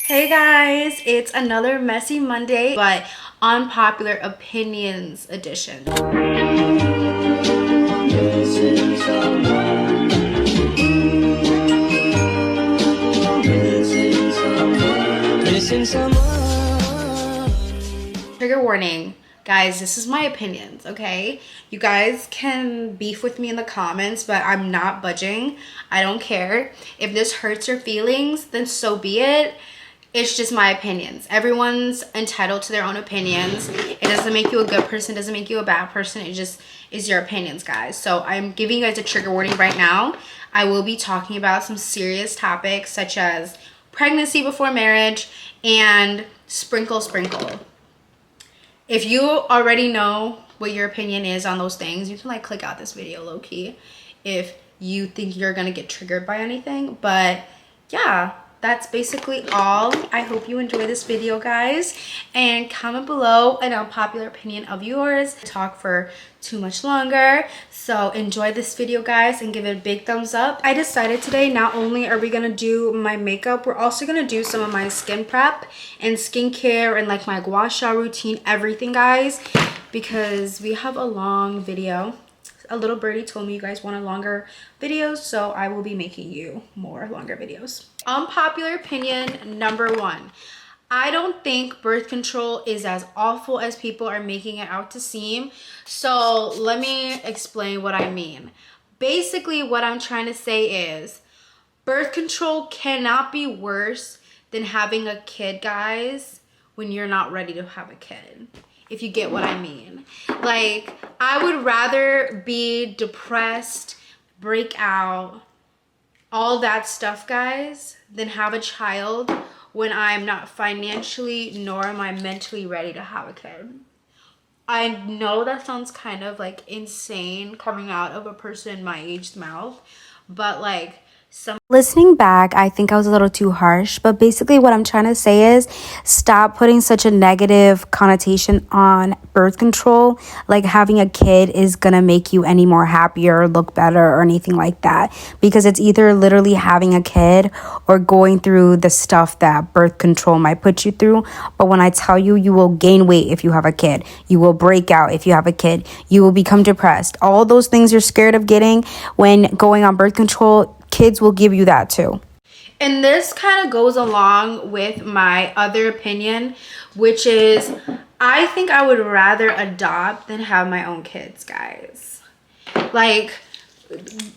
Hey guys, it's another messy Monday, but unpopular opinions edition. Trigger warning. Guys, this is my opinions, okay? You guys can beef with me in the comments, but I'm not budging. I don't care. If this hurts your feelings, then so be it. It's just my opinions. Everyone's entitled to their own opinions. It doesn't make you a good person, doesn't make you a bad person. It just is your opinions, guys. So I'm giving you guys a trigger warning right now. I will be talking about some serious topics such as pregnancy before marriage and sprinkle. If you already know what your opinion is on those things, you can like click out this video low-key if you think you're gonna get triggered by anything. But yeah, that's basically all. I hope you enjoy this video, guys, and comment below an unpopular opinion of yours. Talk for too much longer, so enjoy this video, guys, and give it a big thumbs up. I decided today not only are we gonna do my makeup, we're also gonna do some of my skin prep and skincare and like my gua sha routine, everything, guys, because we have a long video. A little birdie told me you guys wanted longer videos, so I will be making you more longer videos. Unpopular opinion number one. I don't think birth control is as awful as people are making it out to seem. So let me explain what I mean. Basically, what I'm trying to say is birth control cannot be worse than having a kid, guys, when you're not ready to have a kid. If you get what I mean. Like, I would rather be depressed, break out, all that stuff, guys, than have a child when I'm not financially nor am I mentally ready to have a kid. I know that sounds kind of like insane coming out of a person my age's mouth, but like listening back, I think I was a little too harsh, but basically what I'm trying to say is stop putting such a negative connotation on birth control, like having a kid is gonna make you any more happier or look better or anything like that, because it's either literally having a kid or going through the stuff that birth control might put you through. But when I tell you, you will gain weight if you have a kid, you will break out if you have a kid, you will become depressed, all those things you're scared of getting when going on birth control, kids will give you that too. And this kind of goes along with my other opinion, which is I think I would rather adopt than have my own kids, guys. Like,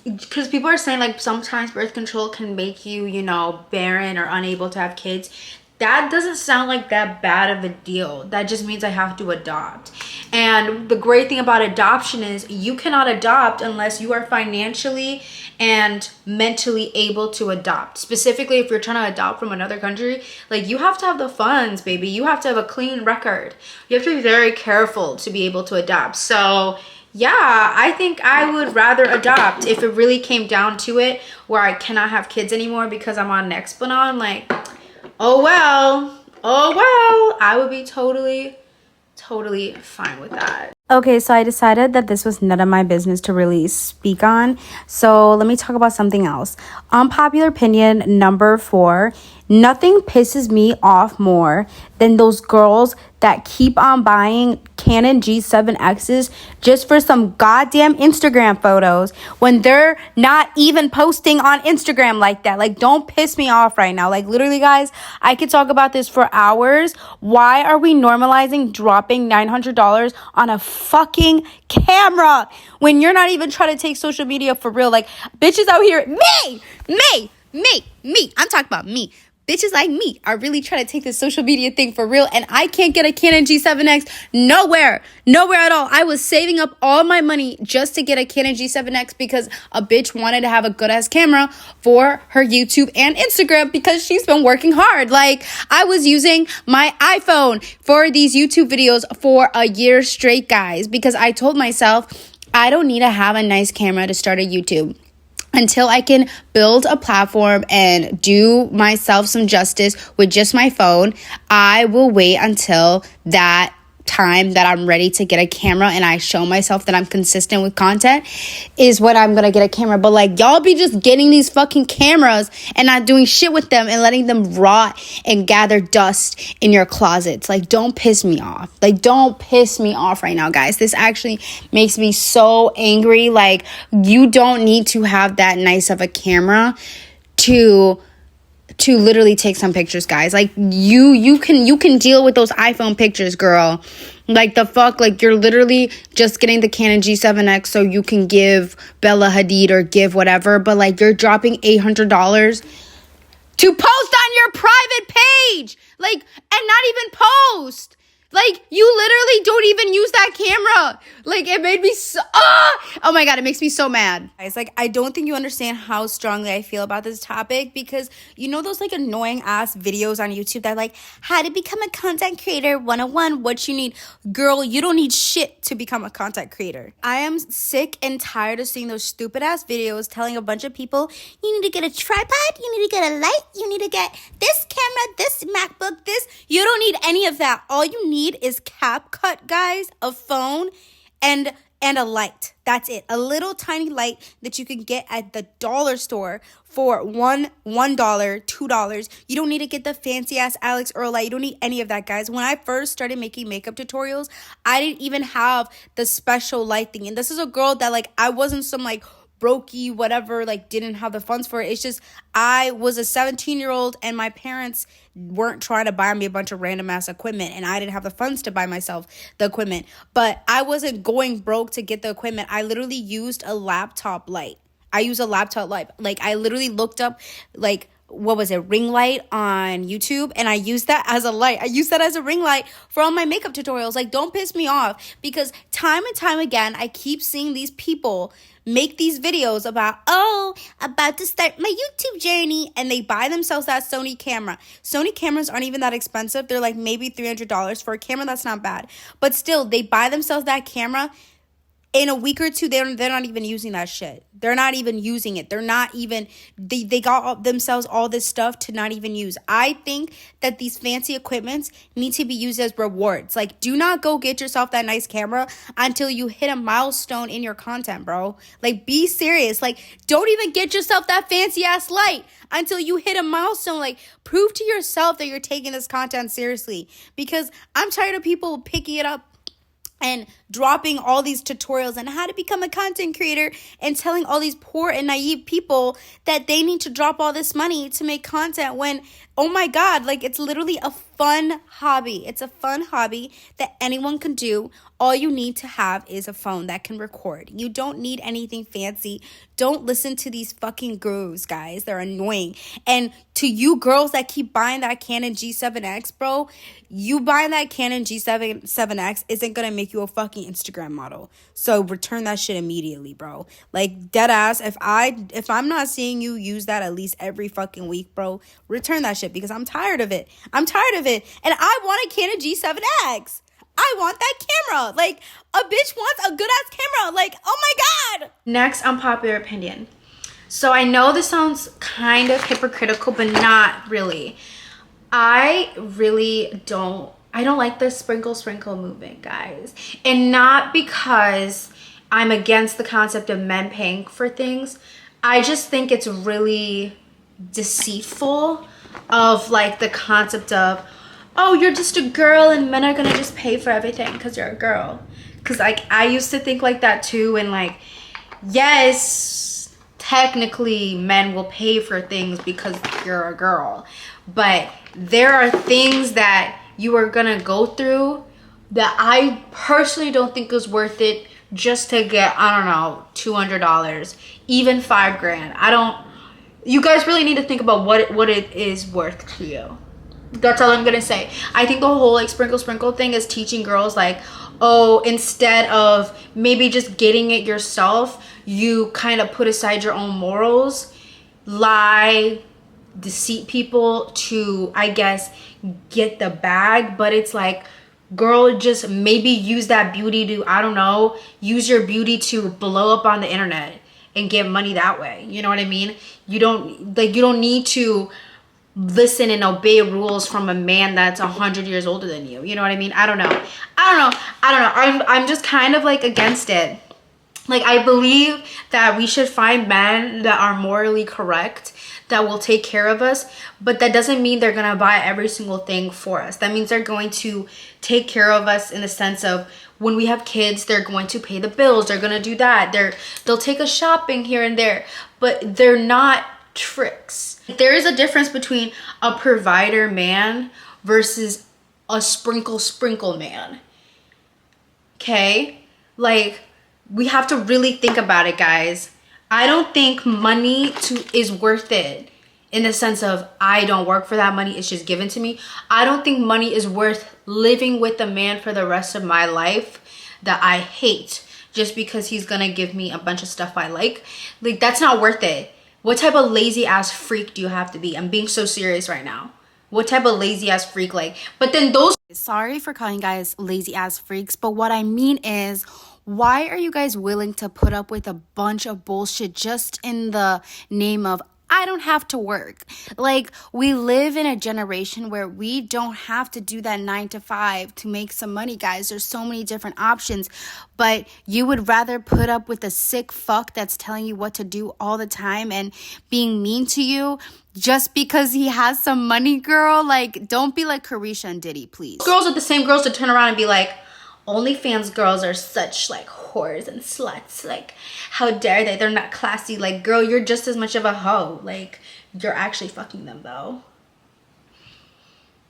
because people are saying like sometimes birth control can make you, you know, barren or unable to have kids. That doesn't sound like that bad of a deal. That just means I have to adopt. And the great thing about adoption is you cannot adopt unless you are financially and mentally able to adopt. Specifically, if you're trying to adopt from another country, like you have to have the funds, baby. You have to have a clean record. You have to be very careful to be able to adopt. So yeah, I think I would rather adopt if it really came down to it where I cannot have kids anymore because I'm on Nexplanon. Like, oh well, I would be totally fine with that. Okay, so I decided that this was none of my business to really speak on. So let me talk about something else. Unpopular opinion number 4. Nothing pisses me off more than those girls that keep on buying Canon G7Xs just for some goddamn Instagram photos when they're not even posting on Instagram like that. Like, don't piss me off right now. Like, literally, guys, I could talk about this for hours. Why are we normalizing dropping $900 on a fucking camera when you're not even trying to take social media for real? Like, bitches out here, me. I'm talking about me. Bitches like me are really trying to take this social media thing for real, and I can't get a Canon G7X nowhere at all. I was saving up all my money just to get a Canon G7X because a bitch wanted to have a good ass camera for her YouTube and Instagram because she's been working hard. Like, I was using my iPhone for these YouTube videos for a year straight, guys, because I told myself I don't need to have a nice camera to start a YouTube. Until I can build a platform and do myself some justice with just my phone, I will wait until that time that I'm ready to get a camera and I show myself that I'm consistent with content is when I'm gonna get a camera. But like, y'all be just getting these fucking cameras and not doing shit with them and letting them rot and gather dust in your closets. Like, don't piss me off. Like, don't piss me off right now, guys. This actually makes me so angry. Like, you don't need to have that nice of a camera to literally take some pictures, guys. Like, you can deal with those iPhone pictures, girl. Like, the fuck? Like, you're literally just getting the Canon G7X so you can give Bella Hadid or give whatever, but like, you're dropping $800 to post on your private page, like, and not even post. Like, you literally don't even use that camera. Like, it made me so, oh my God, it makes me so mad. Guys, like, I don't think you understand how strongly I feel about this topic, because you know those like annoying ass videos on YouTube that like, how to become a content creator 101, what you need. Girl, you don't need shit to become a content creator. I am sick and tired of seeing those stupid ass videos telling a bunch of people, you need to get a tripod, you need to get a light, you need to get this camera, this MacBook, this. You don't need any of that. All you need is CapCut, guys, a phone, and a light. That's it. A little tiny light that you can get at the dollar store for $1, $2. You don't need to get the fancy ass Alex Earl light. You don't need any of that, guys. When I first started making makeup tutorials, I didn't even have the special light thing. And this is a girl that like, I wasn't some like brokey whatever, like didn't have the funds for it. It's just I was a 17-year-old and my parents weren't trying to buy me a bunch of random ass equipment, and I didn't have the funds to buy myself the equipment. But I wasn't going broke to get the equipment. I literally used a laptop light. Like, I literally looked up like, what was it, ring light on YouTube, and I used that as a light. I used that as a ring light for all my makeup tutorials. Like, don't piss me off, because time and time again I keep seeing these people make these videos about to start my YouTube journey, and they buy themselves that Sony camera. Sony cameras aren't even that expensive. They're like maybe $300 for a camera. That's not bad, but still, they buy themselves that camera. In a week or two, they're not even using that shit. They're not even using it. They're not even, they got themselves all this stuff to not even use. I think that these fancy equipments need to be used as rewards. Like, do not go get yourself that nice camera until you hit a milestone in your content, bro. Like, be serious. Like, don't even get yourself that fancy ass light until you hit a milestone. Like, prove to yourself that you're taking this content seriously, because I'm tired of people picking it up and dropping all these tutorials on how to become a content creator and telling all these poor and naive people that they need to drop all this money to make content when, oh my God, like, it's literally a fun hobby. It's a fun hobby that anyone can do. All you need to have is a phone that can record. You don't need anything fancy. Don't listen to these fucking gurus, guys. They're annoying. And to you girls that keep buying that Canon G7X, bro, you buying that Canon G7X isn't going to make you a fucking Instagram model. So return that shit immediately, bro. Like, dead ass, if I'm not seeing you use that at least every fucking week, bro, return that shit, because I'm tired of it. I'm tired of it. And I want a Canon G7X. I want that camera. Like, a bitch wants a good ass camera. Like, oh my God. Next, unpopular opinion. So I know this sounds kind of hypocritical, but not really. I don't like the sprinkle movement, guys. And not because I'm against the concept of men paying for things. I just think it's really deceitful of like the concept of, oh, you're just a girl and men are gonna just pay for everything because you're a girl. Because like, I used to think like that too, and like, yes, technically men will pay for things because you're a girl, but there are things that you are gonna go through that I personally don't think is worth it just to get, I don't know, $200, even $5,000. You guys really need to think about what it is worth to you. That's all I'm gonna say. I think the whole like sprinkle thing is teaching girls like, oh, instead of maybe just getting it yourself, you kind of put aside your own morals, lie, deceive people to, I guess, get the bag. But it's like, girl, just maybe use that beauty to, I don't know, use your beauty to blow up on the internet and get money that way. You know what I mean? You don't need to listen and obey rules from a man that's 100 years older than you. You know what I mean? I don't know. I'm just kind of like against it. Like, I believe that we should find men that are morally correct, that will take care of us, but that doesn't mean they're gonna buy every single thing for us. That means they're going to take care of us in the sense of when we have kids, they're going to pay the bills, they're gonna do that, they'll take us shopping here and there, but they're not tricks. There is a difference between a provider man versus a sprinkle man. Okay? Like, we have to really think about it, guys. I don't think money is worth it in the sense of I don't work for that money, it's just given to me. I don't think money is worth living with a man for the rest of my life that I hate just because he's gonna give me a bunch of stuff I like. Like, that's not worth it. What type of lazy ass freak do you have to be? I'm being so serious right now. What type of lazy ass freak? Like, but then those, sorry for calling guys lazy ass freaks, but what I mean is, why are you guys willing to put up with a bunch of bullshit just in the name of I don't have to work? Like, we live in a generation where we don't have to do that 9 to 5 to make some money, guys. There's so many different options, but you would rather put up with a sick fuck that's telling you what to do all the time and being mean to you just because he has some money, girl. Like, don't be like Carisha and Diddy, please. Girls are the same girls to turn around and be like, OnlyFans girls are such like whores and sluts. Like, how dare they? They're not classy. Like, girl, you're just as much of a hoe. Like, you're actually fucking them though.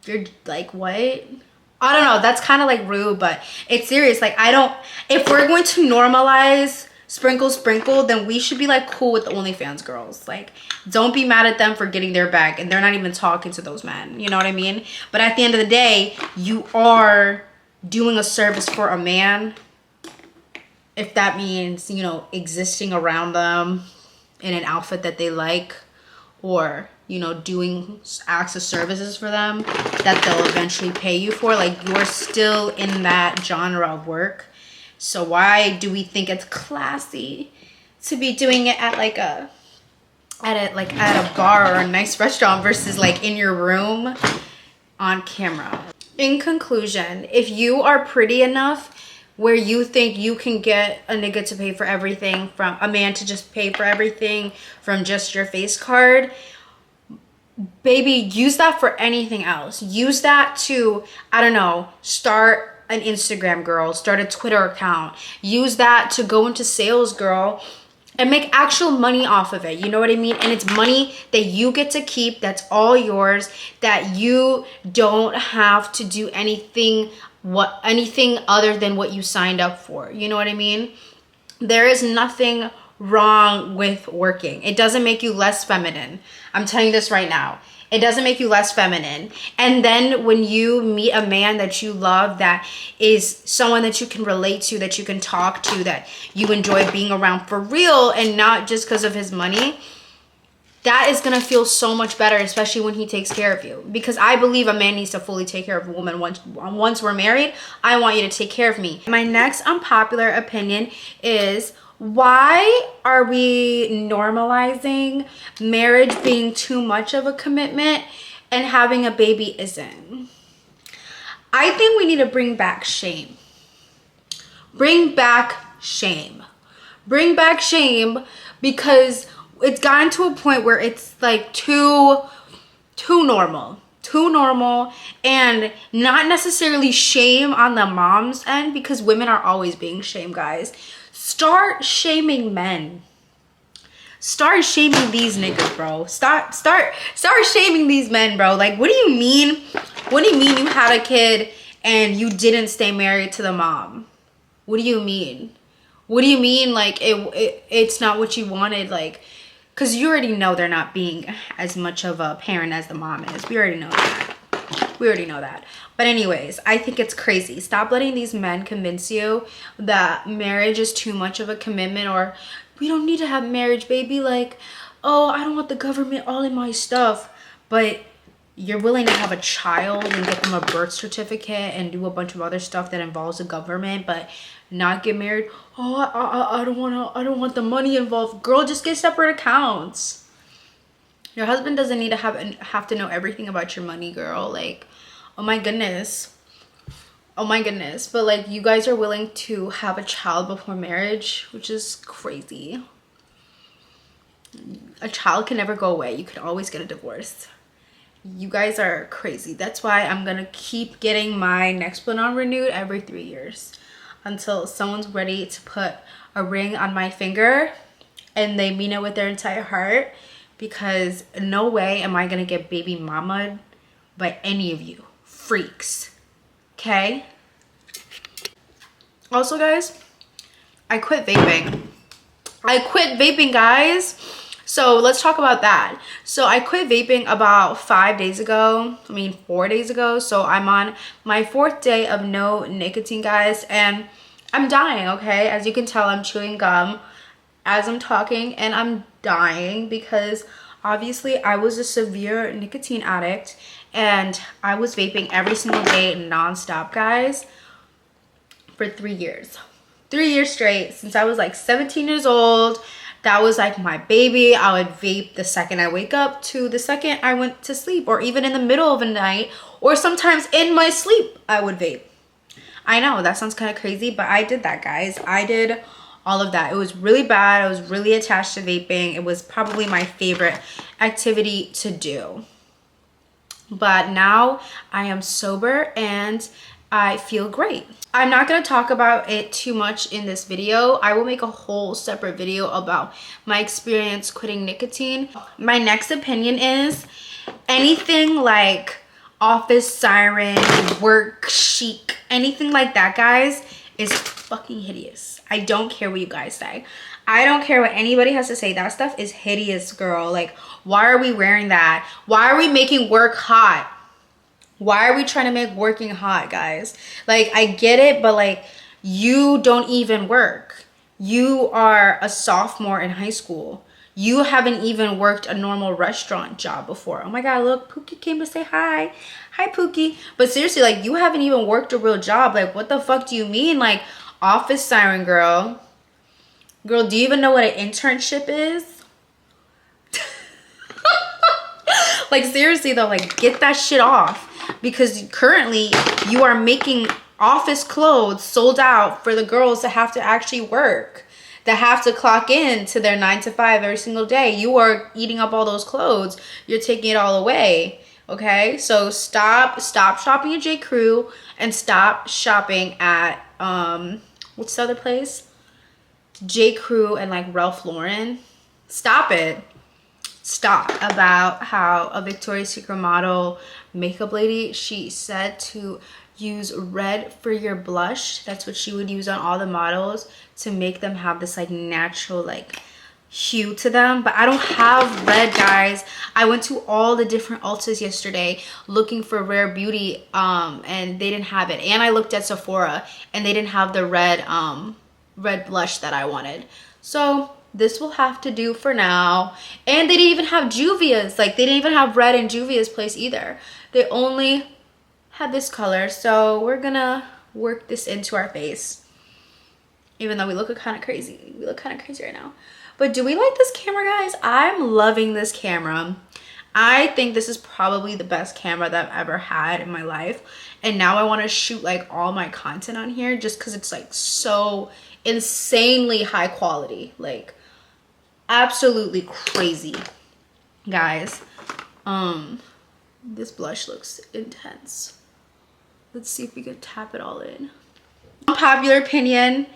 You're like, what? I don't know. That's kind of like rude, but it's serious. Like, I don't, if we're going to normalize sprinkle, then we should be like cool with the OnlyFans girls. Like, don't be mad at them for getting their bag and they're not even talking to those men. You know what I mean? But at the end of the day, you are doing a service for a man, if that means, you know, existing around them in an outfit that they like, or, you know, doing acts of services for them that they'll eventually pay you for. Like, you're still in that genre of work. So why do we think it's classy to be doing it at like at a bar or a nice restaurant versus like in your room on camera? In conclusion, if you are pretty enough where you think you can get a nigga to pay for everything, from a man to just pay for everything from just your face card, baby, use that for anything else. Use that to, I don't know, start an Instagram, girl, start a Twitter account. Use that to go into sales, girl, and make actual money off of it. You know what I mean? And it's money that you get to keep, that's all yours, that you don't have to do anything other than what you signed up for. You know what I mean? There is nothing wrong with working. It doesn't make you less feminine. I'm telling you this right now. It doesn't make you less feminine. And then when you meet a man that you love, that is someone that you can relate to, that you can talk to, that you enjoy being around for real and not just because of his money, that is going to feel so much better, especially when he takes care of you. Because I believe a man needs to fully take care of a woman. Once we're married, I want you to take care of me. My next unpopular opinion is, why are we normalizing marriage being too much of a commitment and having a baby isn't? I think we need to bring back shame. Bring back shame. Bring back shame, because it's gotten to a point where it's like too normal, and not necessarily shame on the mom's end, because women are always being shamed, guys. Start shaming men. Start shaming these niggas, bro. Start shaming these men, bro. Like, what do you mean? What do you mean you had a kid and you didn't stay married to the mom? What do you mean? What do you mean, like, it's not what you wanted? Like, because you already know they're not being as much of a parent as the mom is. We already know that. We already know that. But anyways, I think it's crazy. Stop letting these men convince you that marriage is too much of a commitment, or we don't need to have marriage, baby. Like, oh, I don't want the government all in my stuff. But you're willing to have a child and get them a birth certificate and do a bunch of other stuff that involves the government, but not get married. Oh, I don't want the money involved. Girl, just get separate accounts. Your husband doesn't need to have to know everything about your money, girl. Like, oh my goodness. Oh my goodness. But like, you guys are willing to have a child before marriage, which is crazy. A child can never go away. You can always get a divorce. You guys are crazy. That's why I'm gonna keep getting my Nexplanon renewed every 3 years until someone's ready to put a ring on my finger and they mean it with their entire heart, because no way am I gonna get baby mama by any of you freaks. Okay? Also, guys, I quit vaping. Guys. So let's talk about that. So I quit vaping about 4 days ago. So I'm on my 4th day of no nicotine, guys, and I'm dying, okay? As you can tell, I'm chewing gum as I'm talking, and I'm dying because obviously I was a severe nicotine addict and I was vaping every single day nonstop, guys, for 3 years. 3 years straight, since I was like 17 years old. That was like my baby. I would vape the second I wake up to the second I went to sleep, or even in the middle of the night, or sometimes in my sleep I would vape. I know that sounds kind of crazy, but I did that, guys. I did all of that. It was really bad. I was really attached to vaping. It was probably my favorite activity to do. But now I am sober and I feel great. I'm not going to talk about it too much in this video. I will make a whole separate video about my experience quitting nicotine. My next opinion is anything like office siren, work chic, anything like that, guys, is fucking hideous. I don't care what you guys say. I don't care what anybody has to say. That stuff is hideous, girl. Like, why are we wearing that? Why are we making work hot? Why are we trying to make working hot, guys? Like, I get it, but like, you don't even work. You are a sophomore in high school. You haven't even worked a normal restaurant job before. Oh my God, look, Pookie came to say hi. Hi, Pookie. But seriously, like, you haven't even worked a real job. Like, what the fuck do you mean? Like, office siren, girl. Girl, do you even know what an internship is? Like, seriously though, like, get that shit off. Because currently you are making office clothes sold out for the girls that have to actually work, that have to clock in to their 9 to 5 every single day. You are eating up all those clothes. You're taking it all away. Okay, so stop shopping at J. Crew and stop shopping at what's the other place? J. Crew and like Ralph Lauren. Stop it. Stop. About how a Victoria's Secret model makeup lady, she said to use red for your blush. That's what she would use on all the models to make them have this like natural like hue to them. But I don't have red, guys. I went to all the different Ultas yesterday looking for Rare Beauty and they didn't have it. And I looked at Sephora and they didn't have the red red blush that I wanted. So this will have to do for now. And they didn't even have Juvia's. Like, they didn't even have red in Juvia's place either. They only had this color. So we're gonna work this into our face. Even though we look kind of crazy. We look kind of crazy right now. But do we like this camera, guys? I'm loving this camera. I think this is probably the best camera that I've ever had in my life. And now I want to shoot like all my content on here just because it's like so insanely high quality. Like, absolutely crazy, guys. This blush looks intense. Let's see if we can tap it all in. Unpopular opinion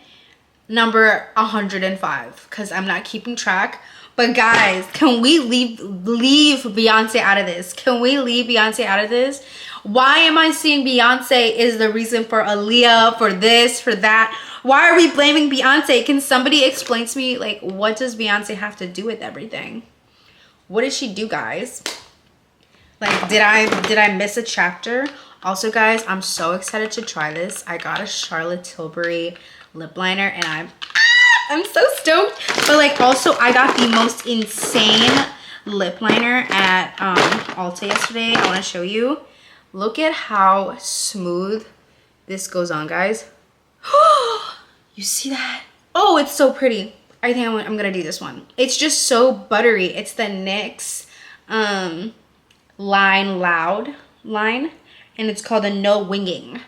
number 105, because I'm not keeping track. But guys, can we leave Beyonce out of this? Can we leave Beyonce out of this? Why am I seeing Beyonce is the reason for Aaliyah, for this, for that? Why are we blaming Beyonce? Can somebody explain to me, like, what does Beyonce have to do with everything? What did she do, guys? Like, did I miss a chapter? Also, guys, I'm so excited to try this. I got a Charlotte Tilbury lip liner and I'm so stoked. But like, also I got the most insane lip liner at Ulta yesterday. I want to show you. Look at how smooth this goes on, guys. You see that? Oh, it's so pretty. I think I'm gonna do this one. It's just so buttery. It's the NYX line loud line, and it's called a no winging.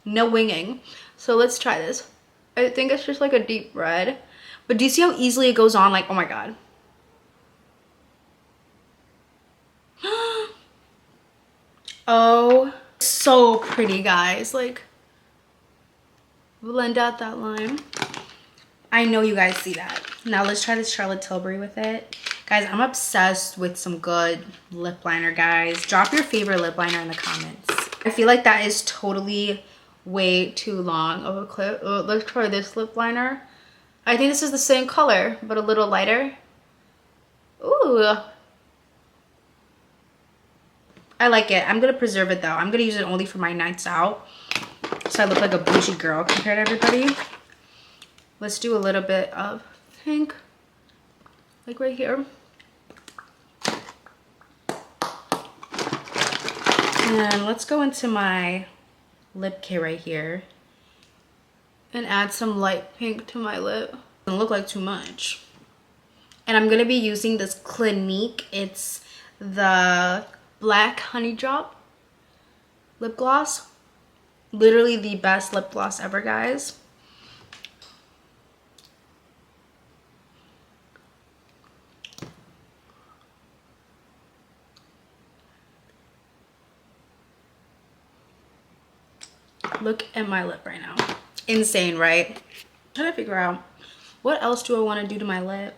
No winging. So let's try this. I think it's just like a deep red, but do you see how easily it goes on? Like, oh my god. Oh, so pretty, guys. Like, blend out that line. I know you guys see that. Now let's try this Charlotte Tilbury with it. Guys, I'm obsessed with some good lip liner, guys. Drop your favorite lip liner in the comments. I feel like that is totally way too long of a clip. Let's try this lip liner. I think this is the same color, but a little lighter. Ooh. I like it. I'm gonna preserve it though. I'm gonna use it only for my nights out, so I look like a bougie girl compared to everybody. Let's do a little bit of pink, like right here. And let's go into my lip kit right here and add some light pink to my lip. Doesn't look like too much. And I'm gonna be using this Clinique. It's the Black Honey Drop lip gloss. Literally the best lip gloss ever, guys. Look at my lip right now. Insane, right? I'm trying to figure out what else do I want to do to my lip.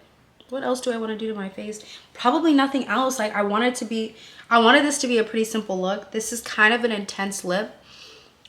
What else do I want to do to my face? Probably nothing else. Like, I wanted this to be a pretty simple look. This is kind of an intense lip,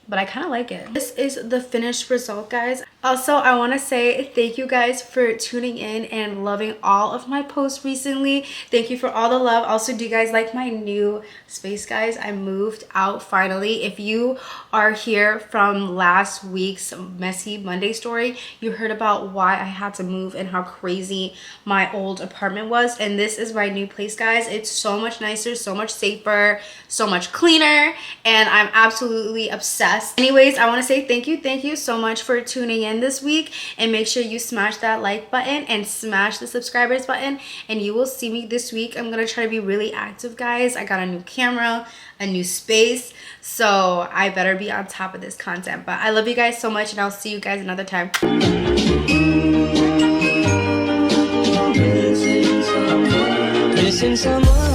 but I kind of like it. This is the finished result, guys. Also, I want to say thank you guys for tuning in and loving all of my posts recently. Thank you for all the love. Also, do you guys like my new space, guys? I moved out finally. If you are here from last week's Messy Monday story, you heard about why I had to move and how crazy my old apartment was. And this is my new place, guys. It's so much nicer, so much safer, so much cleaner, and I'm absolutely obsessed. Anyways, I want to say thank you so much for tuning in this week, and make sure you smash that like button and smash the subscribers button, and you will see me this week. I'm gonna try to be really active, guys. I got a new camera, a new space, so I better be on top of this content. But I love you guys so much, and I'll see you guys another time. Missing someone.